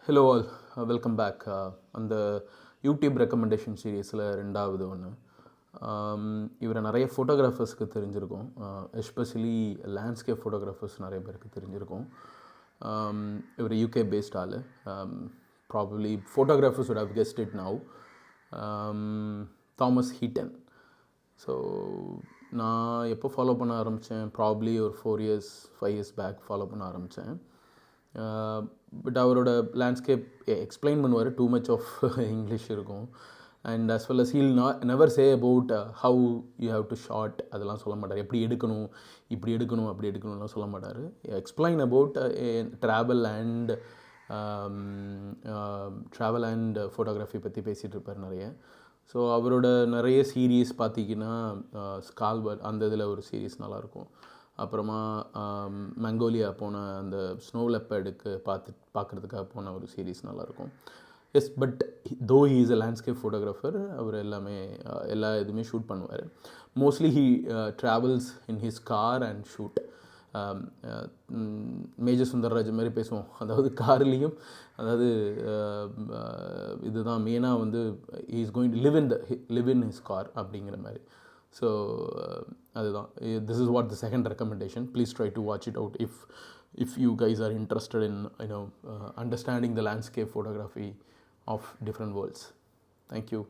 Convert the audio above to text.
Hello all, welcome back. அந்த YouTube recommendation சீரீஸில் ரெண்டாவது ஒன்று. இவரை நிறைய ஃபோட்டோகிராஃபர்ஸ்க்கு தெரிஞ்சிருக்கும், எஸ்பெஷலி லேண்ட்ஸ்கேப் ஃபோட்டோகிராஃபர்ஸ் நிறைய பேருக்கு தெரிஞ்சிருக்கும். இவர் யூகே பேஸ்ட் ஆள். Probably photographers would have guessed it now. Thomas Heaton. So நான் எப்போ ஃபாலோ பண்ண ஆரம்பித்தேன், ப்ராப்ளி ஒரு 5 years பேக் ஃபாலோ பண்ண ஆரம்பித்தேன். பட் அவரோட லேண்ட்ஸ்கேப் எக்ஸ்பிளைன் பண்ணுவார், டூ மச் ஆஃப் இங்கிலீஷ் இருக்கும். And as well as he'll never say about how you have to short, அதெல்லாம் சொல்ல மாட்டார். எப்படி எடுக்கணும், இப்படி எடுக்கணும், அப்படி எடுக்கணும்லாம் சொல்ல மாட்டார். Explain about travel and photography பற்றி பேசிகிட்டு இருப்பார் நிறைய. ஸோ அவரோட நிறைய சீரீஸ் பார்த்திங்கன்னா, ஸ்கால்வர் அந்த இதில் ஒரு சீரீஸ் நல்லாயிருக்கும். அப்புறமா மங்கோலியா போன அந்த ஸ்னோ லெப்பர்டுக்கு பார்க்குறதுக்காக போன ஒரு சீரீஸ் நல்லாயிருக்கும். Yes, but though he is a landscape photographer. அவர் எல்லா இதுவுமே ஷூட் பண்ணுவார். Mostly he travels in his car and shoot. Major Sundararaj மாதிரி பேசுவோம், அதாவது கார்லேயும், அதாவது இதுதான் மெயினாக வந்து he is going to live in his car அப்படிங்கிற மாதிரி. ஸோ அதுதான், this is what the second recommendation. Please try to watch it out if you guys are interested in understanding the landscape photography of different worlds. Thank you.